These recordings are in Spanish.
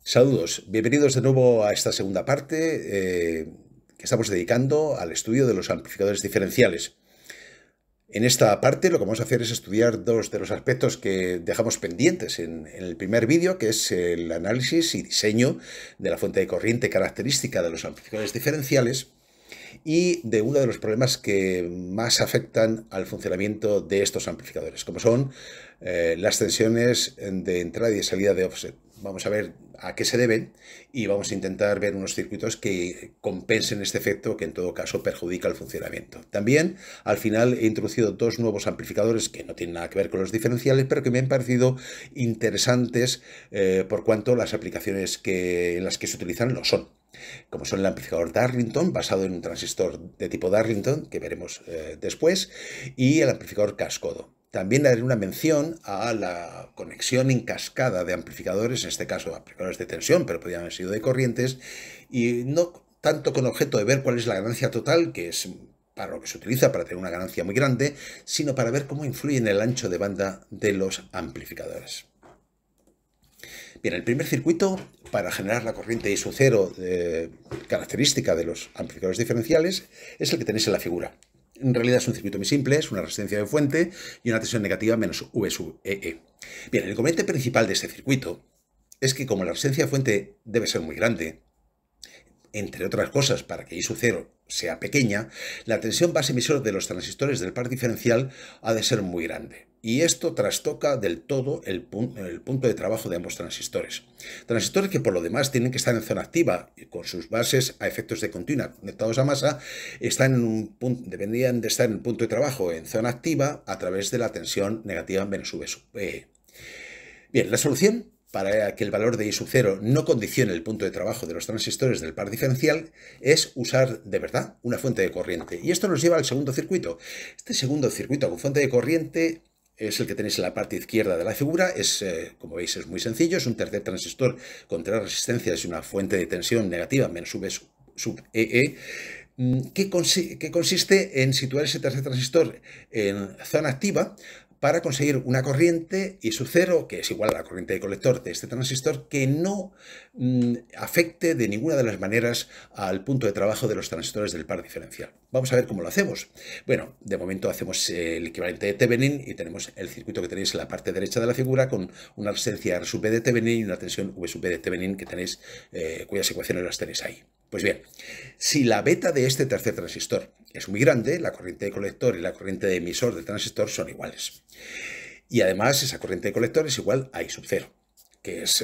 Saludos, bienvenidos de nuevo a esta segunda parte que estamos dedicando al estudio de los amplificadores diferenciales. En esta parte lo que vamos a hacer es estudiar dos de los aspectos que dejamos pendientes en el primer vídeo, que es el análisis y diseño de la fuente de corriente característica de los amplificadores diferenciales y de uno de los problemas que más afectan al funcionamiento de estos amplificadores, como son las tensiones de entrada y de salida de offset. Vamos a ver a qué se deben y vamos a intentar ver unos circuitos que compensen este efecto que en todo caso perjudica el funcionamiento. También al final he introducido dos nuevos amplificadores que no tienen nada que ver con los diferenciales, pero que me han parecido interesantes por cuanto las aplicaciones en las que se utilizan lo son, como son el amplificador Darlington, basado en un transistor de tipo Darlington, que veremos después, y el amplificador Cascodo. También daré una mención a la conexión en cascada de amplificadores, en este caso amplificadores de tensión, pero podrían haber sido de corrientes, y no tanto con objeto de ver cuál es la ganancia total, que es para lo que se utiliza, para tener una ganancia muy grande, sino para ver cómo influye en el ancho de banda de los amplificadores. Bien, el primer circuito para generar la corriente I0 característica de los amplificadores diferenciales es el que tenéis en la figura. En realidad es un circuito muy simple, es una resistencia de fuente y una tensión negativa menos V sub EE. Bien, el inconveniente principal de este circuito es que como la resistencia de fuente debe ser muy grande, entre otras cosas, para que I sub 0 sea pequeña, la tensión base emisor de los transistores del par diferencial ha de ser muy grande. Y esto trastoca del todo el punto de trabajo de ambos transistores. Transistores que por lo demás tienen que estar en zona activa y con sus bases a efectos de continua conectados a masa, deberían de estar en el punto de trabajo en zona activa a través de la tensión negativa menos V sub E. Bien, la solución para que el valor de I sub 0 no condicione el punto de trabajo de los transistores del par diferencial es usar de verdad una fuente de corriente. Y esto nos lleva al segundo circuito. Este segundo circuito con fuente de corriente es el que tenéis en la parte izquierda de la figura. Como veis, es muy sencillo. Es un tercer transistor con tres resistencias y una fuente de tensión negativa menos V sub EE. Que consiste en situar ese tercer transistor en zona activa para conseguir una corriente I sub 0, que es igual a la corriente de colector de este transistor, que no afecte de ninguna de las maneras al punto de trabajo de los transistores del par diferencial. Vamos a ver cómo lo hacemos. Bueno, de momento hacemos el equivalente de Thevenin y tenemos el circuito que tenéis en la parte derecha de la figura con una resistencia R sub B de Thevenin y una tensión V sub B de Thevenin que tenéis, cuyas ecuaciones las tenéis ahí. Pues bien, si la beta de este tercer transistor es muy grande, la corriente de colector y la corriente de emisor del transistor son iguales. Y además esa corriente de colector es igual a I sub 0, que es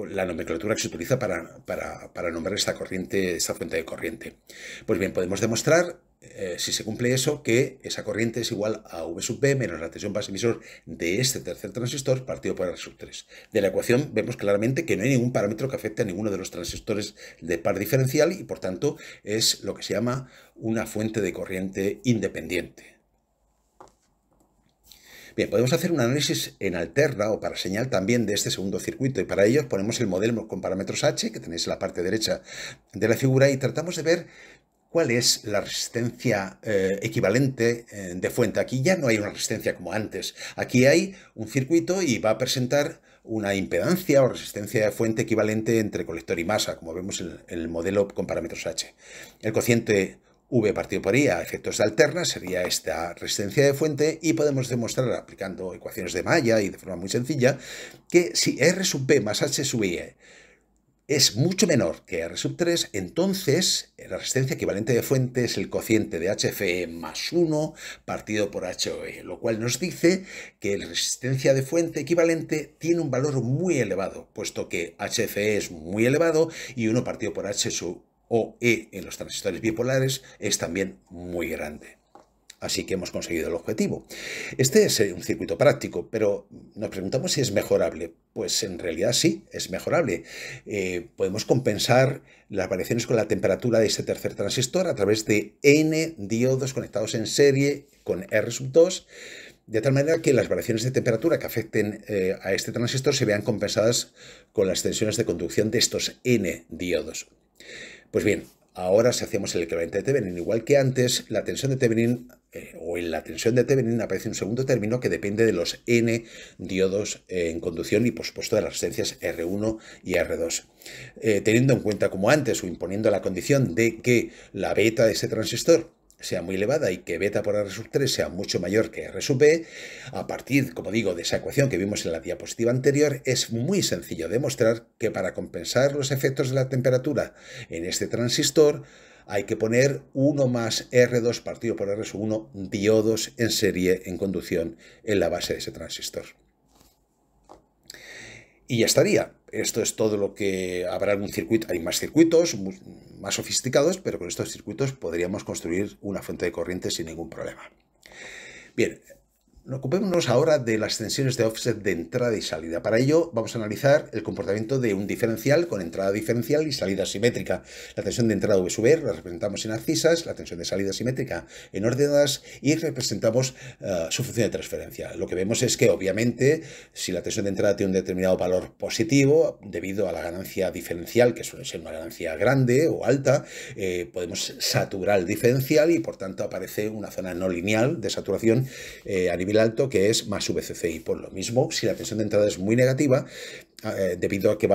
la nomenclatura que se utiliza para nombrar esta fuente de corriente. Pues bien, podemos demostrar, si se cumple eso, que esa corriente es igual a V sub B menos la tensión base emisor de este tercer transistor partido por R sub 3. De la ecuación vemos claramente que no hay ningún parámetro que afecte a ninguno de los transistores de par diferencial y por tanto es lo que se llama una fuente de corriente independiente. Bien, podemos hacer un análisis en alterna o para señal también de este segundo circuito y para ello ponemos el modelo con parámetros H que tenéis en la parte derecha de la figura y tratamos de ver cuál es la resistencia equivalente de fuente. Aquí ya no hay una resistencia como antes, aquí hay un circuito y va a presentar una impedancia o resistencia de fuente equivalente entre colector y masa, como vemos en el modelo con parámetros H. El cociente V partido por I a efectos de alterna sería esta resistencia de fuente y podemos demostrar aplicando ecuaciones de malla y de forma muy sencilla que si R sub B más H sub I es mucho menor que R sub 3, entonces la resistencia equivalente de fuente es el cociente de HFE más 1 partido por HOE, lo cual nos dice que la resistencia de fuente equivalente tiene un valor muy elevado, puesto que HFE es muy elevado y 1 partido por H sub OE en los transistores bipolares es también muy grande. Así que hemos conseguido el objetivo. Este es un circuito práctico, pero nos preguntamos si es mejorable. Pues en realidad sí, es mejorable. Podemos compensar las variaciones con la temperatura de este tercer transistor a través de N diodos conectados en serie con R sub 2, de tal manera que las variaciones de temperatura que afecten a este transistor se vean compensadas con las tensiones de conducción de estos N diodos. Pues bien, Ahora, si hacemos el equivalente de Thevenin igual que antes, la tensión de Thevenin o en la tensión de Thevenin aparece un segundo término que depende de los N diodos en conducción y, por supuesto, de las resistencias R1 y R2. Teniendo en cuenta, como antes, o imponiendo la condición de que la beta de ese transistor sea muy elevada y que beta por R sub 3 sea mucho mayor que R sub B, a partir, como digo, de esa ecuación que vimos en la diapositiva anterior, es muy sencillo demostrar que para compensar los efectos de la temperatura en este transistor hay que poner 1 más R2 partido por R sub 1 diodos en serie en conducción en la base de ese transistor. Y ya estaría. Esto es todo lo que habrá en un circuito. Hay más circuitos, más sofisticados, pero con estos circuitos podríamos construir una fuente de corriente sin ningún problema. Bien, ocupémonos ahora de las tensiones de offset de entrada y salida. Para ello vamos a analizar el comportamiento de un diferencial con entrada diferencial y salida simétrica. La tensión de entrada V sub R la representamos en abscisas, la tensión de salida simétrica en ordenadas y representamos su función de transferencia. Lo que vemos es que obviamente si la tensión de entrada tiene un determinado valor positivo debido a la ganancia diferencial, que suele ser una ganancia grande o alta, podemos saturar el diferencial y por tanto aparece una zona no lineal de saturación a nivel alto que es más VCC. Y por lo mismo, si la tensión de entrada es muy negativa, debido a que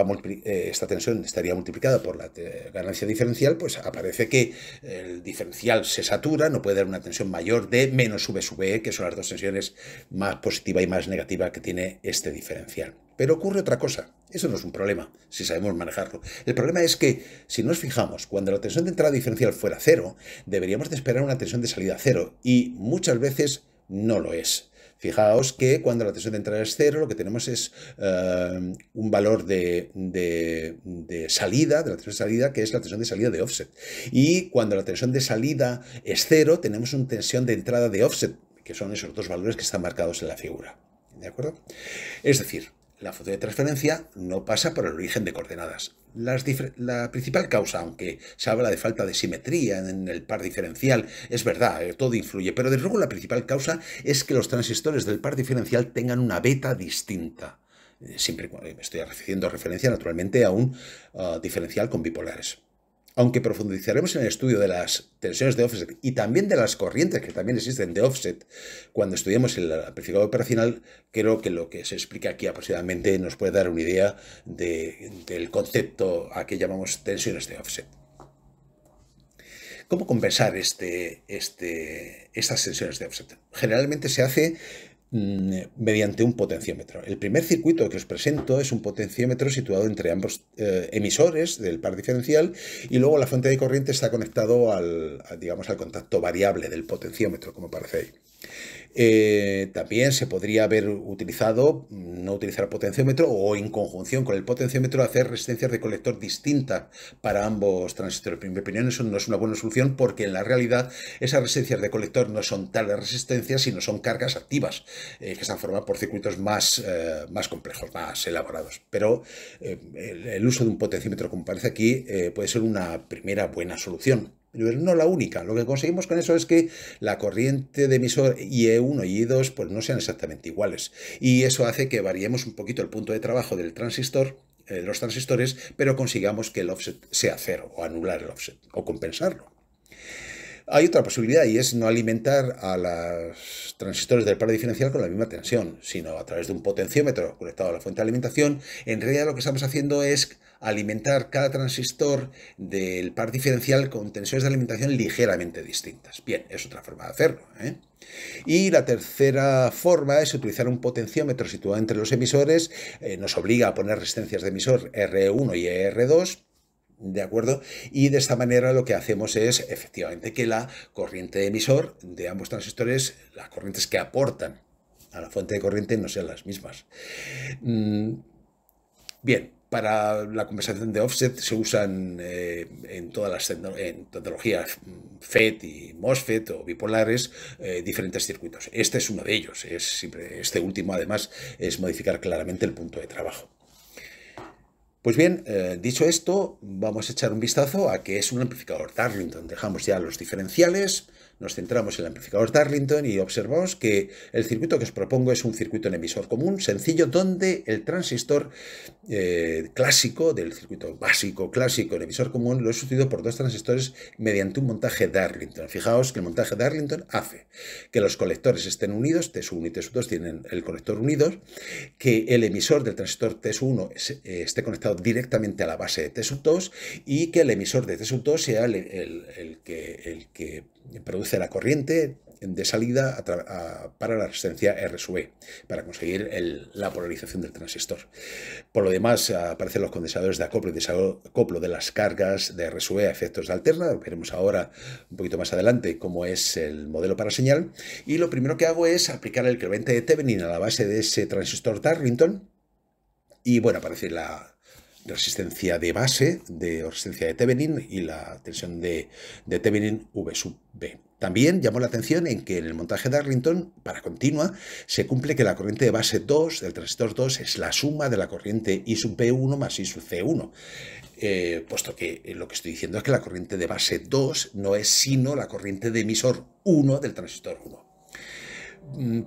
esta tensión estaría multiplicada por la ganancia diferencial, pues aparece que el diferencial se satura, no puede dar una tensión mayor de menos V sub E, que son las dos tensiones más positiva y más negativa que tiene este diferencial. Pero ocurre otra cosa, eso no es un problema, si sabemos manejarlo. El problema es que, si nos fijamos, cuando la tensión de entrada diferencial fuera cero, deberíamos de esperar una tensión de salida cero, y muchas veces no lo es. Fijaos que cuando la tensión de entrada es cero, lo que tenemos es un valor de salida, de la tensión de salida, que es la tensión de salida de offset. Y cuando la tensión de salida es cero, tenemos una tensión de entrada de offset, que son esos dos valores que están marcados en la figura. ¿De acuerdo? Es decir, la función de transferencia no pasa por el origen de coordenadas. La principal causa, aunque se habla de falta de simetría en el par diferencial, es verdad, todo influye, pero desde luego la principal causa es que los transistores del par diferencial tengan una beta distinta. Siempre me estoy haciendo referencia naturalmente a un diferencial con bipolares. Aunque profundizaremos en el estudio de las tensiones de offset y también de las corrientes que también existen de offset cuando estudiemos el amplificador operacional, creo que lo que se explica aquí aproximadamente nos puede dar una idea del concepto a que llamamos tensiones de offset. ¿Cómo compensar estas tensiones de offset? Generalmente se hace mediante un potenciómetro. El primer circuito que os presento es un potenciómetro situado entre ambos emisores del par diferencial y luego la fuente de corriente está conectado al contacto variable del potenciómetro, como parece ahí. También se podría haber utilizado, no utilizar potenciómetro o en conjunción con el potenciómetro hacer resistencias de colector distintas para ambos transistores. En mi opinión eso no es una buena solución porque en la realidad esas resistencias de colector no son tales resistencias sino son cargas activas que están formadas por circuitos más complejos, más elaborados. Pero el uso de un potenciómetro como parece aquí puede ser una primera buena solución. Pero no la única. Lo que conseguimos con eso es que la corriente de emisor IE1 y IE2 pues no sean exactamente iguales. Y eso hace que variemos un poquito el punto de trabajo del transistor, de los transistores, pero consigamos que el offset sea cero, o anular el offset, o compensarlo. Hay otra posibilidad y es no alimentar a los transistores del par diferencial con la misma tensión, sino a través de un potenciómetro conectado a la fuente de alimentación. En realidad lo que estamos haciendo es alimentar cada transistor del par diferencial con tensiones de alimentación ligeramente distintas. Bien, es otra forma de hacerlo, Y la tercera forma es utilizar un potenciómetro situado entre los emisores. Nos obliga a poner resistencias de emisor R1 y R2. ¿De acuerdo? Y de esta manera lo que hacemos es efectivamente que la corriente de emisor de ambos transistores, las corrientes que aportan a la fuente de corriente no sean las mismas. Bien, para la compensación de offset se usan en todas las tecnologías FET y MOSFET o bipolares diferentes circuitos. Este es uno de ellos. Este último además es modificar claramente el punto de trabajo. Pues bien, dicho esto, vamos a echar un vistazo a qué es un amplificador Darlington. Dejamos ya los diferenciales, nos centramos en el amplificador Darlington y observamos que el circuito que os propongo es un circuito en emisor común, sencillo, donde el transistor clásico, del circuito básico clásico en emisor común, lo he sustituido por dos transistores mediante un montaje Darlington. Fijaos que el montaje Darlington hace que los colectores estén unidos, TS1 y TS2 tienen el conector unidos, que el emisor del transistor TS1 esté conectado directamente a la base de TS2 y que el emisor de TS2 sea el que produce la corriente de salida para la resistencia R/E, para conseguir la polarización del transistor. Por lo demás, aparecen los condensadores de acoplo y desacoplo de las cargas de R/E a efectos de alterna. Veremos ahora, un poquito más adelante, cómo es el modelo para señal. Y lo primero que hago es aplicar el equivalente de Thevenin a la base de ese transistor Darlington. Y bueno, aparece la resistencia de base, resistencia de Thevenin y la tensión de Thevenin V sub B. También llamó la atención en que en el montaje Darlington, para continua, se cumple que la corriente de base 2 del transistor 2 es la suma de la corriente I sub B1 más I sub C1. Puesto que lo que estoy diciendo es que la corriente de base 2 no es sino la corriente de emisor 1 del transistor 1.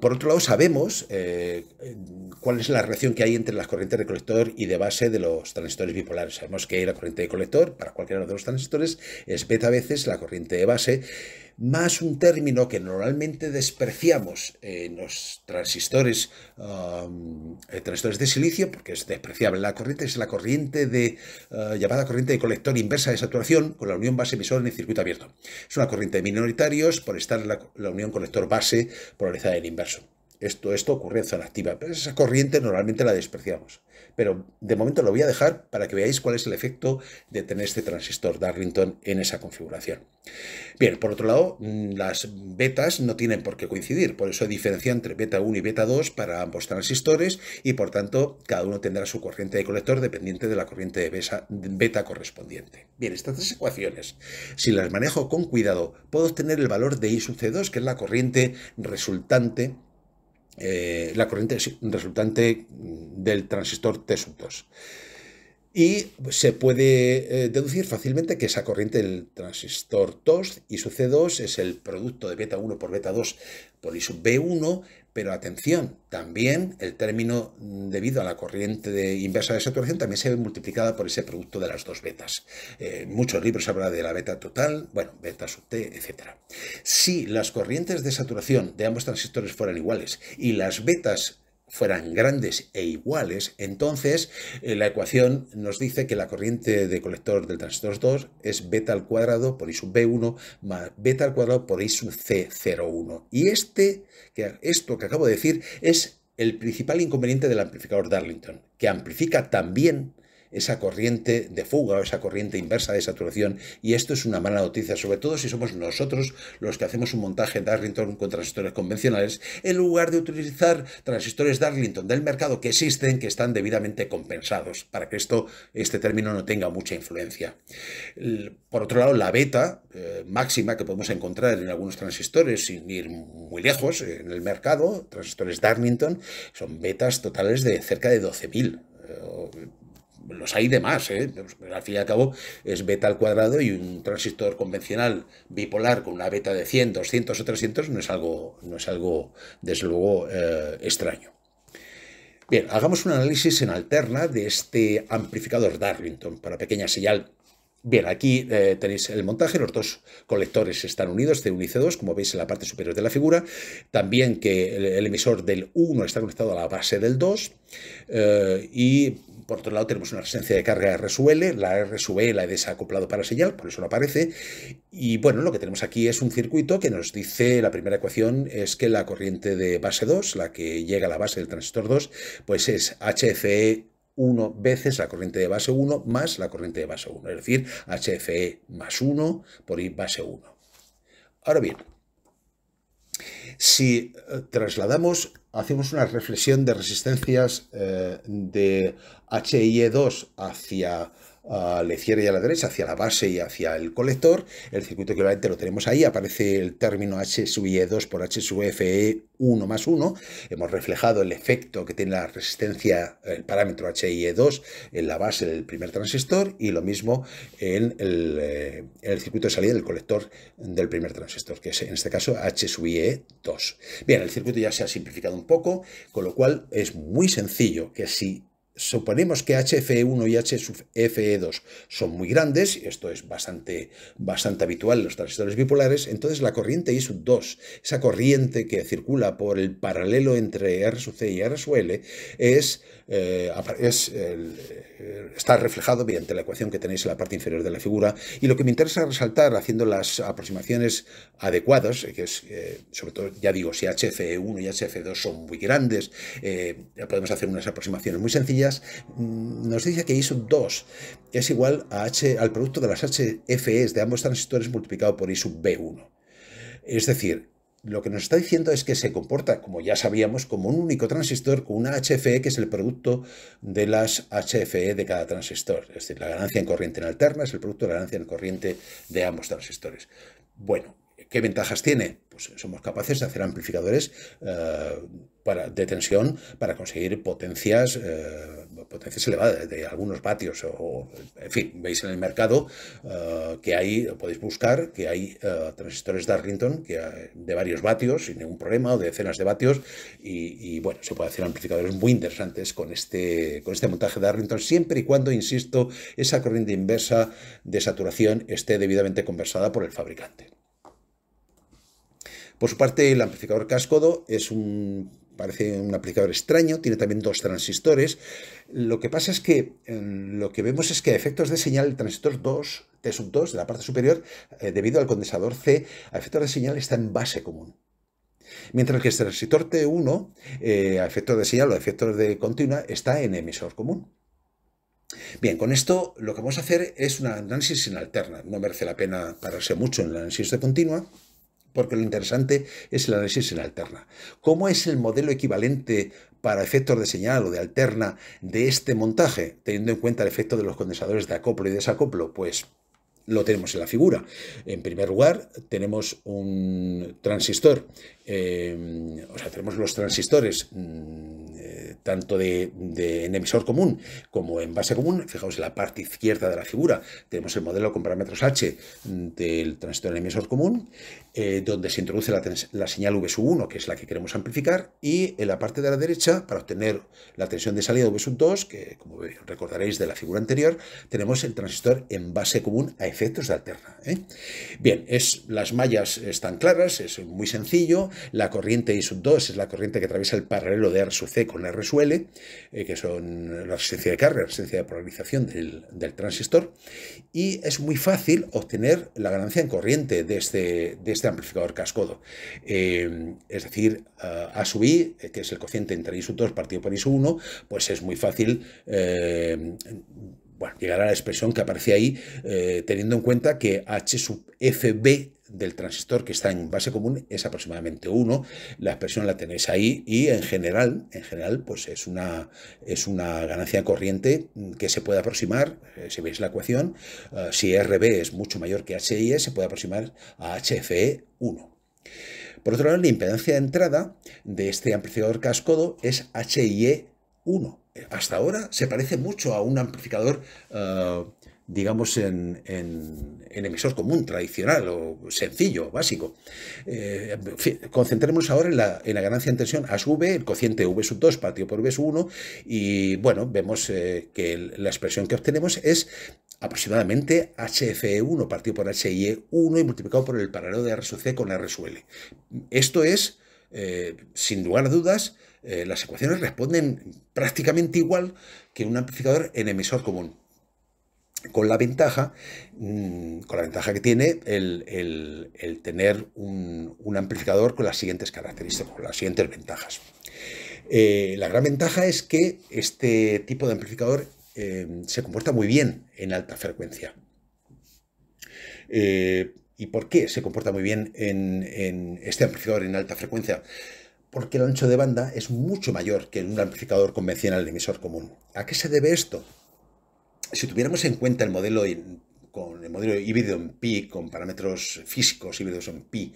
Por otro lado, sabemos cuál es la relación que hay entre las corrientes de colector y de base de los transistores bipolares. Sabemos que la corriente de colector para cualquiera de los transistores es beta veces la corriente de base, más un término que normalmente despreciamos en los transistores de silicio, porque es despreciable. La corriente es la corriente llamada corriente de colector inversa de saturación con la unión base-emisor en el circuito abierto. Es una corriente de minoritarios por estar la unión colector-base polarizada en inverso. Esto ocurre en zona activa, pero esa corriente normalmente la despreciamos. Pero de momento lo voy a dejar para que veáis cuál es el efecto de tener este transistor Darlington en esa configuración. Bien, por otro lado, las betas no tienen por qué coincidir, por eso he diferenciado entre beta 1 y beta 2 para ambos transistores y por tanto cada uno tendrá su corriente de colector dependiente de la corriente de beta correspondiente. Bien, estas tres ecuaciones, si las manejo con cuidado, puedo obtener el valor de I sub C2, que es la corriente resultante del transistor T sub 2. Y se puede deducir fácilmente que esa corriente del transistor 2, I sub C2, es el producto de beta 1 por beta 2 por I sub B1, pero atención, también el término debido a la corriente inversa de saturación también se ve multiplicada por ese producto de las dos betas. En muchos libros se habla de la beta total, bueno, beta sub T, etc. Si las corrientes de saturación de ambos transistores fueran iguales y las betas fueran grandes e iguales, entonces la ecuación nos dice que la corriente de colector del transistor 2 es beta al cuadrado por I sub B1 más beta al cuadrado por I sub C01. Y esto que acabo de decir es el principal inconveniente del amplificador Darlington, que amplifica también esa corriente de fuga o esa corriente inversa de saturación, y esto es una mala noticia, sobre todo si somos nosotros los que hacemos un montaje Darlington con transistores convencionales, en lugar de utilizar transistores Darlington del mercado que existen, que están debidamente compensados, para que este término no tenga mucha influencia. Por otro lado, la beta máxima que podemos encontrar en algunos transistores, sin ir muy lejos en el mercado, transistores Darlington, son betas totales de cerca de 12.000. Los hay de más, al fin y al cabo es beta al cuadrado, y un transistor convencional bipolar con una beta de 100, 200 o 300 no es algo desde luego extraño. Bien, hagamos un análisis en alterna de este amplificador Darlington para pequeña señal. Bien, aquí tenéis el montaje, los dos colectores están unidos, C1 y C2, como veis en la parte superior de la figura. También que el emisor del 1 está conectado a la base del 2 y por otro lado tenemos una resistencia de carga R sub L, la R sub E la he desacoplado para señal, por eso no aparece. Y bueno, lo que tenemos aquí es un circuito que nos dice, la primera ecuación es que la corriente de base 2, la que llega a la base del transistor 2, pues es HFE 1 veces la corriente de base 1 más la corriente de base 1, es decir, HFE más 1 por I base 1. Ahora bien, si hacemos una reflexión de resistencias de HIE2 hacia a la izquierda y a la derecha, hacia la base y hacia el colector. El circuito equivalente lo tenemos ahí, aparece el término H sub IE2 por H sub FE1 más 1. Hemos reflejado el efecto que tiene la resistencia, el parámetro HIE2 en la base del primer transistor, y lo mismo en el circuito de salida del colector del primer transistor, que es en este caso H sub IE2. Bien, el circuito ya se ha simplificado un poco, con lo cual es muy sencillo que si suponemos que HFE1 y HFE2 son muy grandes, y esto es bastante habitual en los transistores bipolares, entonces la corriente I sub 2, esa corriente que circula por el paralelo entre R sub C y R sub L, está reflejado mediante la ecuación que tenéis en la parte inferior de la figura. Y lo que me interesa resaltar, haciendo las aproximaciones adecuadas, que es, sobre todo, ya digo, si HFE1 y HFE2 son muy grandes, podemos hacer unas aproximaciones muy sencillas. Nos dice que I sub 2 es igual al producto de las HFEs de ambos transistores multiplicado por I sub B1. Es decir, lo que nos está diciendo es que se comporta, como ya sabíamos, como un único transistor con una HFE que es el producto de las HFE de cada transistor. Es decir, la ganancia en corriente en alterna es el producto de la ganancia en corriente de ambos transistores. Bueno, ¿qué ventajas tiene? Pues somos capaces de hacer amplificadores de tensión para conseguir potencias elevadas, de algunos vatios. En fin, veis en el mercado que hay, podéis buscar, que hay transistores Darlington de varios vatios sin ningún problema, o de decenas de vatios, y bueno, se puede hacer amplificadores muy interesantes con este montaje de Darlington, siempre y cuando, insisto, esa corriente inversa de saturación esté debidamente conversada por el fabricante. Por su parte, el amplificador cascodo parece un amplificador extraño, tiene también dos transistores. Lo que pasa es que lo que vemos es que a efectos de señal el transistor 2, T sub 2 de la parte superior, debido al condensador C, a efectos de señal está en base común. Mientras que el transistor T1, a efectos de señal o a efectos de continua, está en emisor común. Bien, con esto lo que vamos a hacer es un análisis en alterna. No merece la pena pararse mucho en el análisis de continua, porque lo interesante es el análisis en alterna. ¿Cómo es el modelo equivalente para efectos de señal o de alterna de este montaje, teniendo en cuenta el efecto de los condensadores de acoplo y desacoplo? Pues lo tenemos en la figura. En primer lugar, tenemos un transistor, tenemos los transistores tanto en emisor común como en base común. Fijaos en la parte izquierda de la figura, tenemos el modelo con parámetros H del transistor en emisor común, donde se introduce la señal V1, que es la que queremos amplificar, y en la parte de la derecha, para obtener la tensión de salida V2, que como recordaréis de la figura anterior, tenemos el transistor en base común a efectos de alterna. Bien, las mallas están claras, es muy sencillo. La corriente I sub 2 es la corriente que atraviesa el paralelo de R sub C con R sub L, que son la resistencia de carga y la resistencia de polarización del transistor, y es muy fácil obtener la ganancia en corriente de este amplificador cascodo. Es decir, A sub I, que es el cociente entre I sub 2 partido por I sub 1, pues es muy fácil llegar a la expresión que aparece ahí, teniendo en cuenta que H sub FB del transistor que está en base común es aproximadamente 1, la expresión la tenéis ahí, y en general pues es una ganancia corriente que se puede aproximar, si veis la ecuación, si RB es mucho mayor que HIE, se puede aproximar a HFE1. Por otro lado, la impedancia de entrada de este amplificador cascodo es HIE1. Hasta ahora se parece mucho a un amplificador, digamos, en emisor común, tradicional o sencillo, básico. Concentrémonos ahora en la ganancia en tensión A sub V, el cociente V sub 2 partido por V sub 1, y bueno, vemos que la expresión que obtenemos es aproximadamente HFE1 partido por HIE1 y multiplicado por el paralelo de R sub C con R sub L. Esto es, sin lugar a dudas, las ecuaciones responden prácticamente igual que un amplificador en emisor común, con la ventaja que tiene el tener un amplificador con las siguientes características, con las siguientes ventajas. La gran ventaja es que este tipo de amplificador se comporta muy bien en alta frecuencia. ¿Y por qué se comporta muy bien en este amplificador en alta frecuencia? Porque el ancho de banda es mucho mayor que en un amplificador convencional de emisor común. ¿A qué se debe esto? si tuviéramos en cuenta con el modelo híbrido en pi, con parámetros físicos híbridos en pi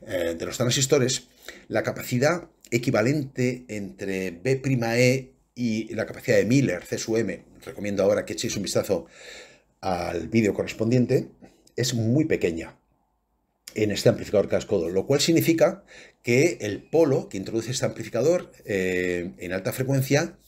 de los transistores, la capacidad equivalente entre B'E y la capacidad de Miller, C sub m, recomiendo ahora que echéis un vistazo al vídeo correspondiente, es muy pequeña en este amplificador cascodo, lo cual significa que el polo que introduce este amplificador en alta frecuencia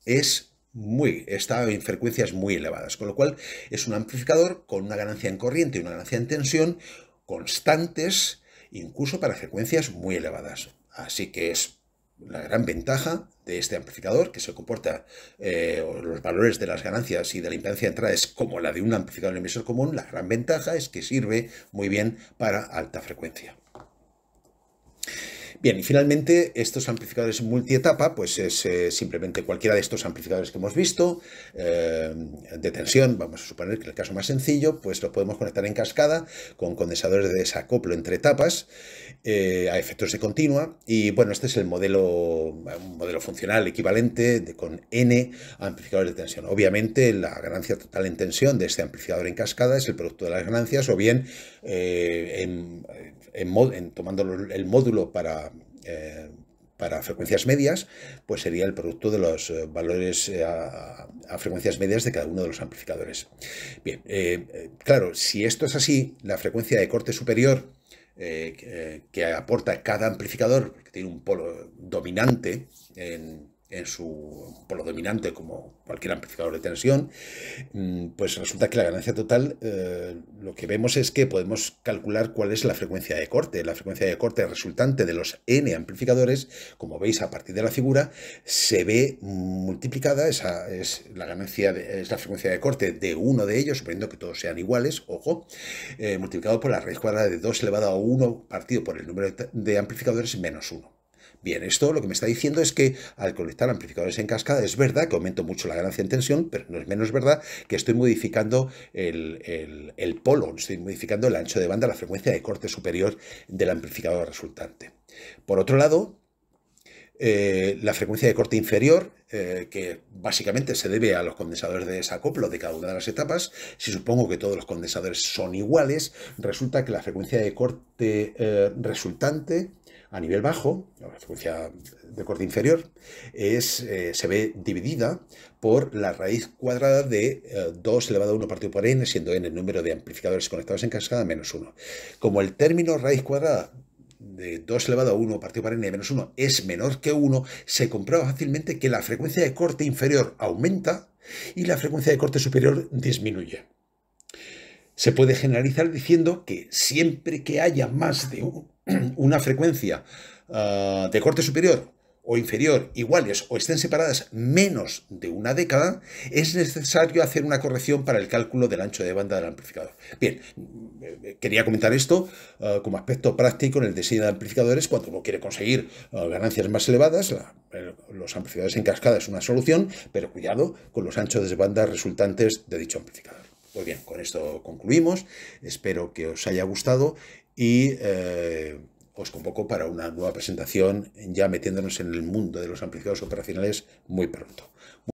está en frecuencias muy elevadas, con lo cual es un amplificador con una ganancia en corriente y una ganancia en tensión constantes, incluso para frecuencias muy elevadas. Así que es la gran ventaja de este amplificador, que se comporta, los valores de las ganancias y de la impedancia de entrada es como la de un amplificador emisor común. La gran ventaja es que sirve muy bien para alta frecuencia. Bien, y finalmente estos amplificadores multietapa, pues es simplemente cualquiera de estos amplificadores que hemos visto, de tensión. Vamos a suponer que el caso más sencillo, pues lo podemos conectar en cascada con condensadores de desacoplo entre etapas a efectos de continua. Y bueno, este es un modelo funcional equivalente con N amplificadores de tensión. Obviamente la ganancia total en tensión de este amplificador en cascada es el producto de las ganancias, o bien tomando el módulo para frecuencias medias, pues sería el producto de los valores a frecuencias medias de cada uno de los amplificadores. Bien, claro, si esto es así, la frecuencia de corte superior que aporta cada amplificador, que tiene un polo dominante en su polo dominante como cualquier amplificador de tensión, pues resulta que la ganancia total, lo que vemos es que podemos calcular cuál es la frecuencia de corte. La frecuencia de corte resultante de los N amplificadores, como veis a partir de la figura, se ve multiplicada. Esa es la ganancia, es la frecuencia de corte de uno de ellos, suponiendo que todos sean iguales, ojo, multiplicado por la raíz cuadrada de 2 elevado a 1 partido por el número de amplificadores menos 1. Bien, esto lo que me está diciendo es que al conectar amplificadores en cascada es verdad que aumento mucho la ganancia en tensión, pero no es menos verdad que estoy modificando el polo, estoy modificando el ancho de banda, la frecuencia de corte superior del amplificador resultante. Por otro lado, la frecuencia de corte inferior, que básicamente se debe a los condensadores de desacoplo de cada una de las etapas. Si supongo que todos los condensadores son iguales, resulta que la frecuencia de corte resultante a nivel bajo, la frecuencia de corte inferior, se ve dividida por la raíz cuadrada de 2 elevado a 1 partido por n, siendo n el número de amplificadores conectados en cascada menos 1. Como el término raíz cuadrada de 2 elevado a 1 partido por n menos 1 es menor que 1, se comprueba fácilmente que la frecuencia de corte inferior aumenta y la frecuencia de corte superior disminuye. Se puede generalizar diciendo que siempre que haya más de una frecuencia de corte superior o inferior iguales o estén separadas menos de una década, es necesario hacer una corrección para el cálculo del ancho de banda del amplificador. Bien, quería comentar esto como aspecto práctico en el diseño de amplificadores cuando uno quiere conseguir ganancias más elevadas. Los amplificadores en cascada es una solución, pero cuidado con los anchos de banda resultantes de dicho amplificador. Pues bien, con esto concluimos. Espero que os haya gustado y os convoco para una nueva presentación ya metiéndonos en el mundo de los amplificadores operacionales muy pronto.